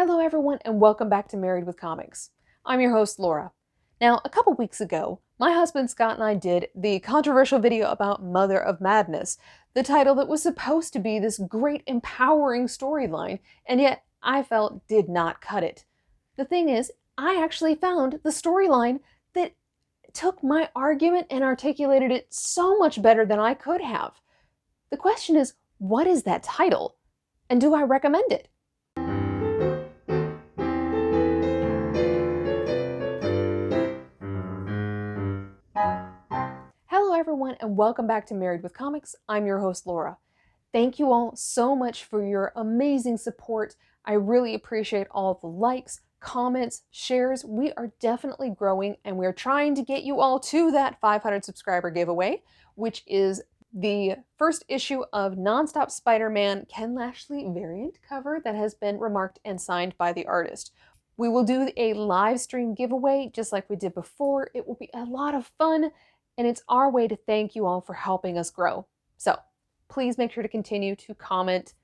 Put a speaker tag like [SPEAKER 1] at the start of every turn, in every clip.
[SPEAKER 1] Hello everyone and welcome back to Married with Comics. I'm your host Laura. Now a couple weeks ago, my husband Scott and I did the controversial video about Mother of Madness, the title that was supposed to be this great empowering storyline, and yet I felt did not cut it. The thing is, I actually found the storyline that took my argument and articulated it so much better than I could have. The question is, what is that title? And do I recommend it? Hello everyone and welcome back to Married with Comics. I'm your host Laura. Thank you all so much for your amazing support. I really appreciate all of the likes, comments, shares. We are definitely growing and we're trying to get you all to that 500 subscriber giveaway, which is the first issue of Nonstop Spider-Man Ken Lashley variant cover that has been remarked and signed by the artist. We will do a live stream giveaway just like we did before. It will be a lot of fun and it's our way to thank you all for helping us grow. So please make sure to continue to comment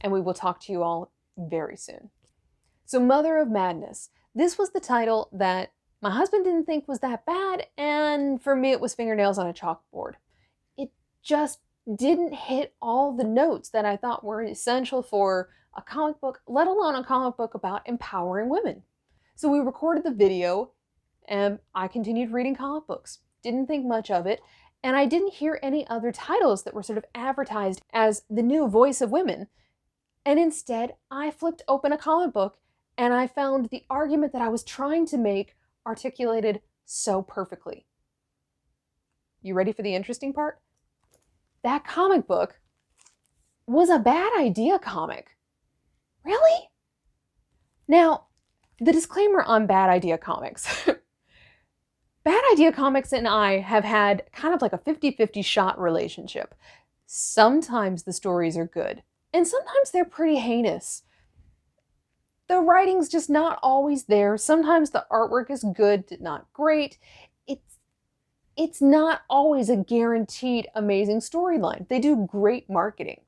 [SPEAKER 1] and we will talk to you all very soon. So Mother of Madness. This was the title that my husband didn't think was that bad, and for me it was fingernails on a chalkboard. It just didn't hit all the notes that I thought were essential for a comic book, let alone a comic book about empowering women. So we recorded the video and I continued reading comic books. Didn't think much of it, and I didn't hear any other titles that were sort of advertised as the new voice of women. And instead, I flipped open a comic book and I found the argument that I was trying to make articulated so perfectly. You ready for the interesting part? That comic book was a bad idea comic. Really? Now, the disclaimer on bad idea comics. Bad Idea Comics and I have had kind of like a 50-50 shot relationship. Sometimes the stories are good, and sometimes they're pretty heinous. The writing's just not always there. Sometimes the artwork is good, not great. It's not always a guaranteed amazing storyline. They do great marketing,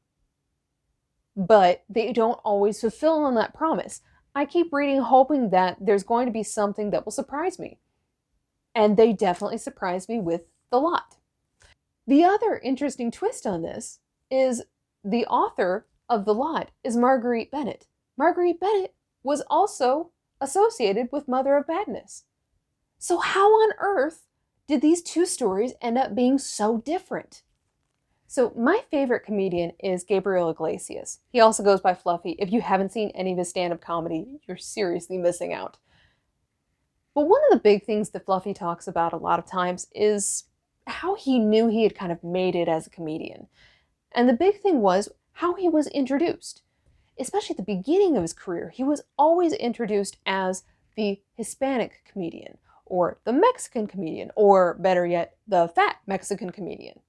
[SPEAKER 1] but they don't always fulfill on that promise. I keep reading hoping that there's going to be something that will surprise me. And they definitely surprised me with The Lot. The other interesting twist on this is the author of The Lot is Marguerite Bennett. Marguerite Bennett was also associated with Mother of Madness. So how on earth did these two stories end up being so different? So my favorite comedian is Gabriel Iglesias. He also goes by Fluffy. If you haven't seen any of his stand-up comedy, you're seriously missing out. But one of the big things that Fluffy talks about a lot of times is how he knew he had kind of made it as a comedian. And the big thing was how he was introduced. Especially at the beginning of his career, he was always introduced as the Hispanic comedian, or the Mexican comedian, or better yet, the fat Mexican comedian.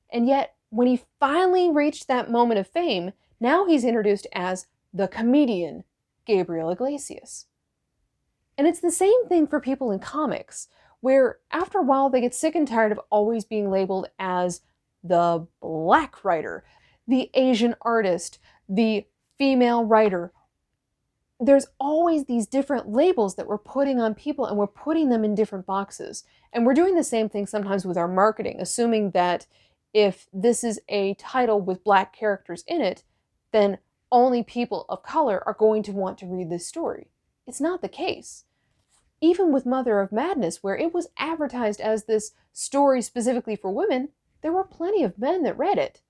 [SPEAKER 1] And yet, when he finally reached that moment of fame, now he's introduced as the comedian Gabriel Iglesias. And it's the same thing for people in comics, where after a while they get sick and tired of always being labeled as the black writer, the Asian artist, the female writer. There's always these different labels that we're putting on people and we're putting them in different boxes. And we're doing the same thing sometimes with our marketing, assuming that if this is a title with black characters in it, then only people of color are going to want to read this story. It's not the case. Even with Mother of Madness, where it was advertised as this story specifically for women, there were plenty of men that read it.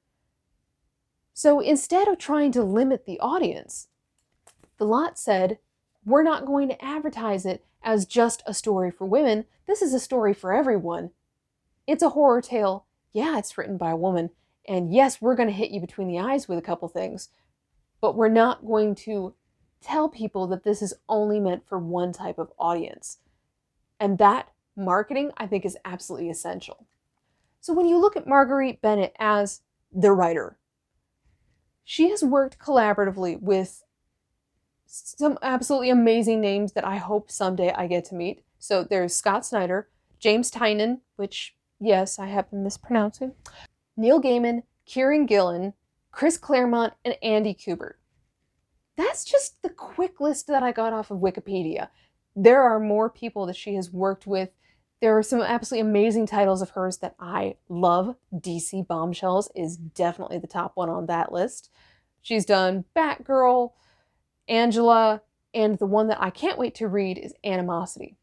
[SPEAKER 1] So instead of trying to limit the audience, The Lot said, we're not going to advertise it as just a story for women. This is a story for everyone. It's a horror tale. Yeah, it's written by a woman. And yes, we're going to hit you between the eyes with a couple things, but we're not going to tell people that this is only meant for one type of audience. And that marketing, I think, is absolutely essential. So when you look at Marguerite Bennett as the writer, she has worked collaboratively with some absolutely amazing names that I hope someday I get to meet. So there's Scott Snyder, James Tynion, which, yes, I have been mispronouncing, Neil Gaiman, Kieran Gillen, Chris Claremont, and Andy Kubert. That's just the quick list that I got off of Wikipedia. There are more people that she has worked with. There are some absolutely amazing titles of hers that I love. DC Bombshells is definitely the top one on that list. She's done Batgirl, Angela, and the one that I can't wait to read is Animosity.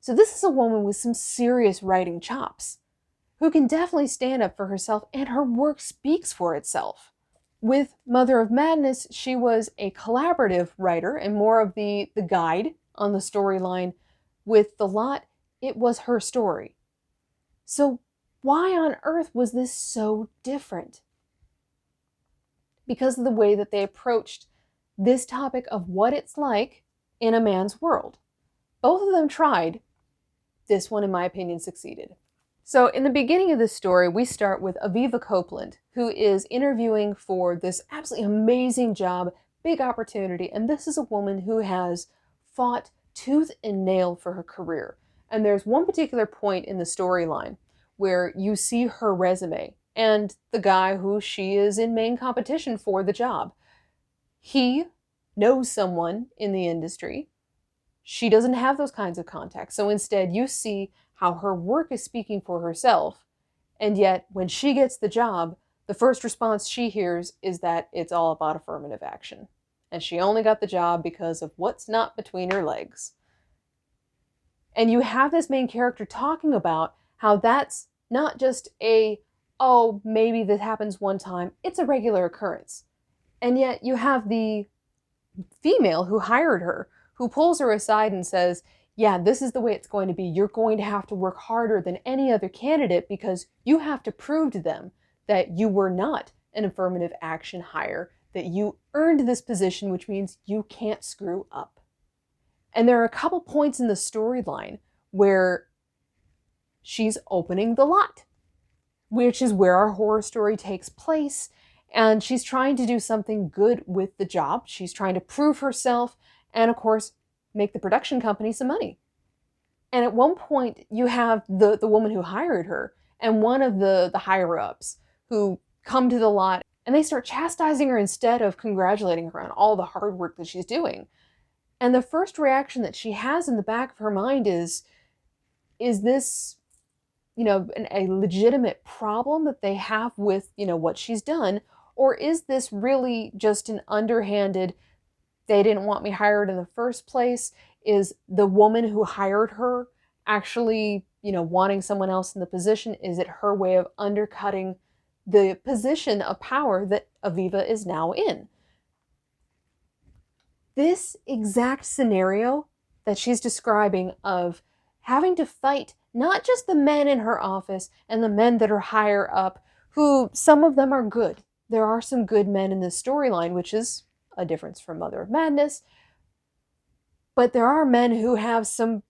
[SPEAKER 1] So this is a woman with some serious writing chops, who can definitely stand up for herself, and her work speaks for itself. With Mother of Madness, she was a collaborative writer and more of the guide on the storyline. With thelot, it was her story. So why on earth was this so different? Because of the way that they approached this topic of what it's like in a man's world. Both of them tried. This one, in my opinion, succeeded. So in the beginning of this story, we start with Aviva Copeland, who is interviewing for this absolutely amazing job, big opportunity, and this is a woman who has fought tooth and nail for her career. And there's one particular point in the storyline where you see her resume and the guy who she is in main competition for the job. He knows someone in the industry. She doesn't have those kinds of contacts. So instead, you see how her work is speaking for herself, and yet when she gets the job, the first response she hears is that it's all about affirmative action. And she only got the job because of what's not between her legs. And you have this main character talking about how that's not just oh, maybe this happens one time, it's a regular occurrence. And yet you have the female who hired her, who pulls her aside and says, yeah, this is the way it's going to be. You're going to have to work harder than any other candidate because you have to prove to them that you were not an affirmative action hire, that you earned this position, which means you can't screw up. And there are a couple points in the storyline where she's opening the lot, which is where our horror story takes place. And she's trying to do something good with the job. She's trying to prove herself and, of course, make the production company some money. And at one point, you have the woman who hired her and one of the higher-ups who come to the lot, and they start chastising her instead of congratulating her on all the hard work that she's doing. And the first reaction that she has in the back of her mind is this, a legitimate problem that they have with, what she's done? Or is this really just an underhanded, they didn't want me hired in the first place? Is the woman who hired her actually, wanting someone else in the position? Is it her way of undercutting the position of power that Aviva is now in? This exact scenario that she's describing of having to fight not just the men in her office and the men that are higher up, who some of them are good. There are some good men in this storyline, which is a difference from Mother of Madness. But there are men who have some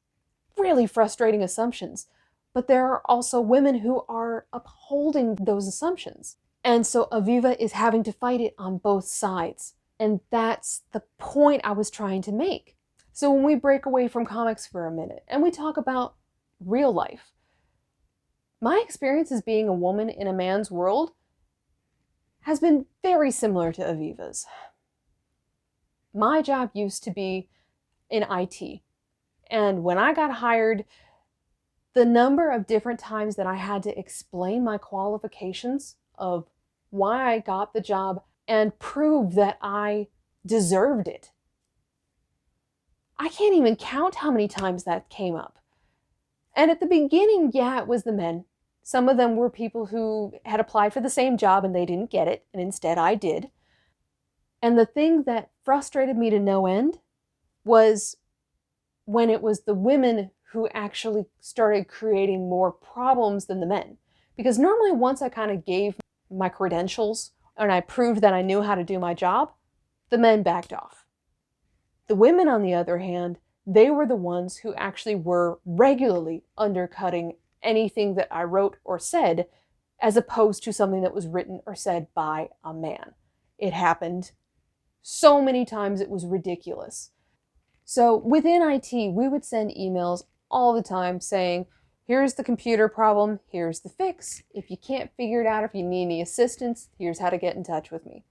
[SPEAKER 1] really frustrating assumptions. But there are also women who are upholding those assumptions. And so Aviva is having to fight it on both sides. And that's the point I was trying to make. So when we break away from comics for a minute and we talk about real life, my experience as being a woman in a man's world has been very similar to Aviva's. My job used to be in IT. And when I got hired, the number of different times that I had to explain my qualifications of why I got the job and prove that I deserved it, I can't even count how many times that came up. And at the beginning, yeah, it was the men. Some of them were people who had applied for the same job and they didn't get it, and instead I did. And the thing that frustrated me to no end was when it was the women who actually started creating more problems than the men. Because normally once I kind of gave my credentials and I proved that I knew how to do my job, the men backed off. The women, on the other hand, they were the ones who actually were regularly undercutting anything that I wrote or said, as opposed to something that was written or said by a man. It happened so many times it was ridiculous. So within IT, we would send emails all the time saying, here's the computer problem, here's the fix. If you can't figure it out, if you need any assistance, here's how to get in touch with me.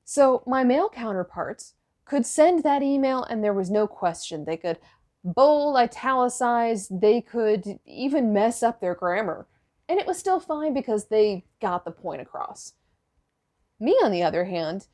[SPEAKER 1] So my male counterparts could send that email and there was no question. They could bold, italicize, they could even mess up their grammar. And it was still fine because they got the point across. Me, on the other hand,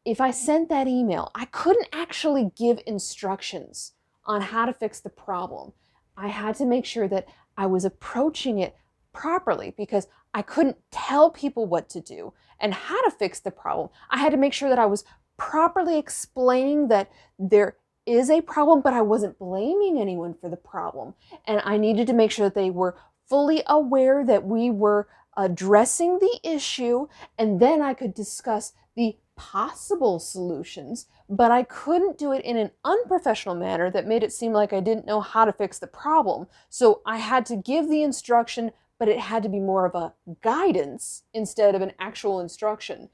[SPEAKER 1] if I sent that email, I couldn't actually give instructions on how to fix the problem. I had to make sure that I was approaching it properly because I couldn't tell people what to do and how to fix the problem. I had to make sure that I was properly explaining that there is a problem, but I wasn't blaming anyone for the problem. And I needed to make sure that they were fully aware that we were addressing the issue, and then I could discuss the possible solutions, but I couldn't do it in an unprofessional manner that made it seem like I didn't know how to fix the problem. So I had to give the instruction, but it had to be more of a guidance instead of an actual instruction.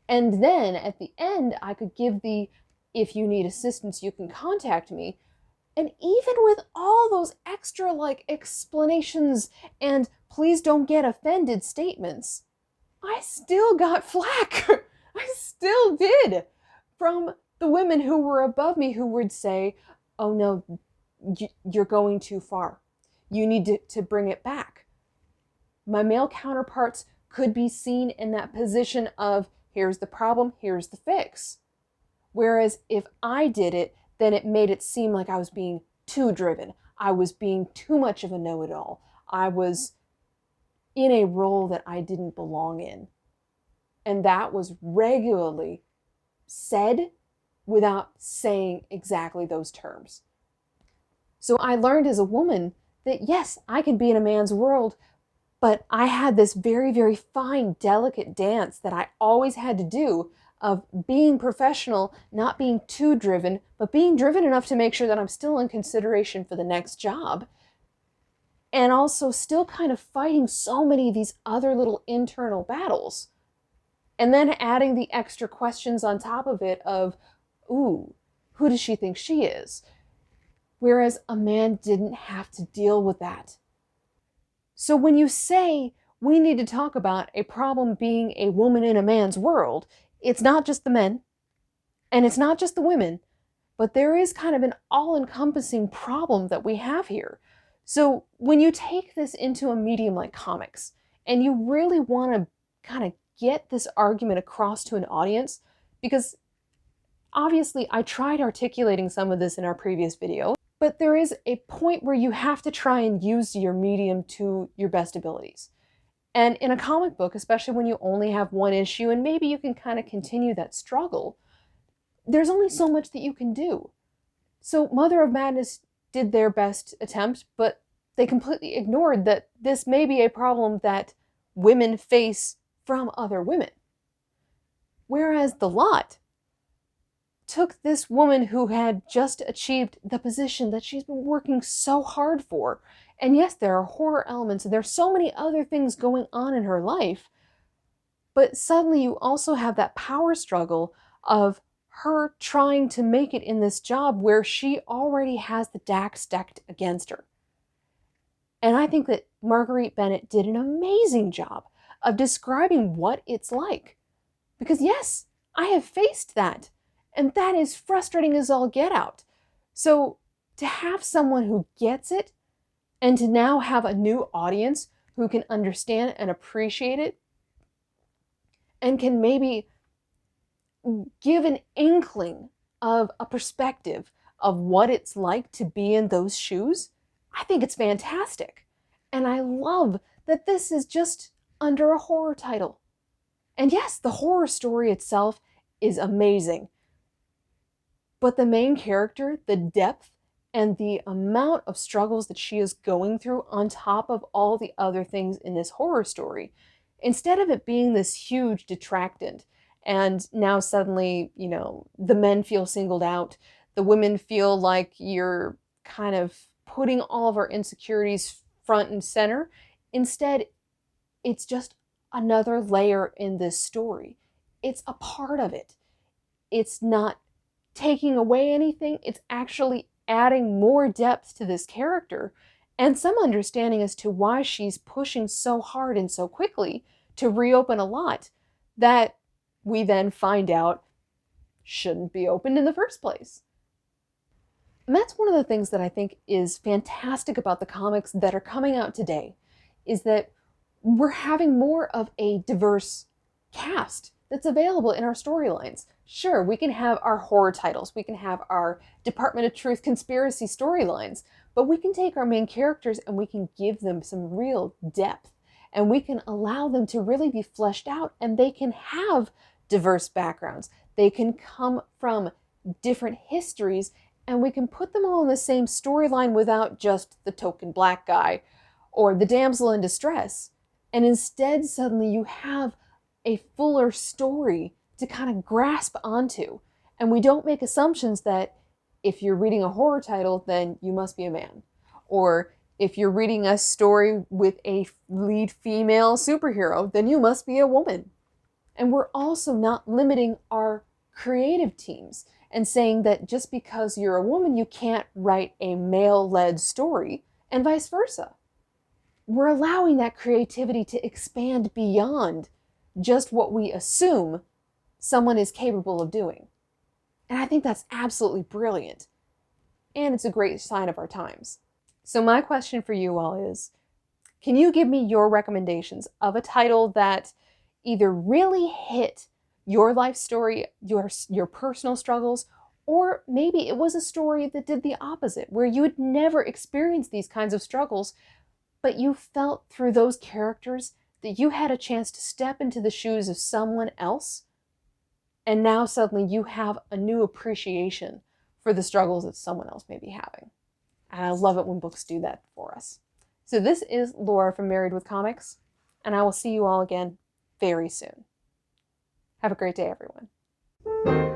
[SPEAKER 1] And then at the end, I could give the, if you need assistance, you can contact me. And even with all those extra explanations and please don't get offended statements, I still got flack. I still did, from the women who were above me who would say, oh no, you're going too far. You need to bring it back. My male counterparts could be seen in that position of, here's the problem, here's the fix. Whereas if I did it, then it made it seem like I was being too driven. I was being too much of a know-it-all. I was in a role that I didn't belong in. And that was regularly said without saying exactly those terms. So I learned as a woman that yes, I could be in a man's world, but I had this very, very fine, delicate dance that I always had to do of being professional, not being too driven, but being driven enough to make sure that I'm still in consideration for the next job. And also still kind of fighting so many of these other little internal battles. And then adding the extra questions on top of it of, ooh, who does she think she is? Whereas a man didn't have to deal with that. So when you say we need to talk about a problem being a woman in a man's world, it's not just the men, and it's not just the women, but there is kind of an all-encompassing problem that we have here. So when you take this into a medium like comics, and you really want to kind of get this argument across to an audience, because obviously I tried articulating some of this in our previous video, but there is a point where you have to try and use your medium to your best abilities. And in a comic book, especially when you only have one issue and maybe you can kind of continue that struggle, there's only so much that you can do. So Mother of Madness did their best attempt, but they completely ignored that this may be a problem that women face from other women. Whereas thelot took this woman who had just achieved the position that she's been working so hard for. And yes, there are horror elements and there's so many other things going on in her life, but suddenly you also have that power struggle of her trying to make it in this job where she already has the deck stacked against her. And I think that Marguerite Bennett did an amazing job of describing what it's like. Because yes, I have faced that. And that is frustrating as all get out. So to have someone who gets it and to now have a new audience who can understand and appreciate it and can maybe give an inkling of a perspective of what it's like to be in those shoes, I think it's fantastic. And I love that this is just under a horror title. And yes, the horror story itself is amazing. But the main character, the depth and the amount of struggles that she is going through on top of all the other things in this horror story, instead of it being this huge detractant, and now suddenly, you know, the men feel singled out, the women feel like you're kind of putting all of our insecurities front and center. Instead, it's just another layer in this story. It's a part of it. It's not taking away anything, it's actually adding more depth to this character and some understanding as to why she's pushing so hard and so quickly to reopen a lot that we then find out shouldn't be opened in the first place. And that's one of the things that I think is fantastic about the comics that are coming out today, is that we're having more of a diverse cast that's available in our storylines. Sure, we can have our horror titles, we can have our Department of Truth conspiracy storylines, but we can take our main characters and we can give them some real depth, and we can allow them to really be fleshed out, and they can have diverse backgrounds. They can come from different histories, and we can put them all in the same storyline without just the token black guy or the damsel in distress. And instead, suddenly you have a fuller story to kind of grasp onto. And we don't make assumptions that if you're reading a horror title, then you must be a man. Or if you're reading a story with a lead female superhero, then you must be a woman. And we're also not limiting our creative teams and saying that just because you're a woman, you can't write a male-led story, and vice versa. We're allowing that creativity to expand beyond just what we assume someone is capable of doing. And I think that's absolutely brilliant. And it's a great sign of our times. So my question for you all is, can you give me your recommendations of a title that either really hit your life story, your personal struggles, or maybe it was a story that did the opposite, where you had never experienced these kinds of struggles, but you felt through those characters that you had a chance to step into the shoes of someone else, and now suddenly you have a new appreciation for the struggles that someone else may be having. And I love it when books do that for us. So this is Laura from Married with Comics, and I will see you all again very soon. Have a great day, everyone.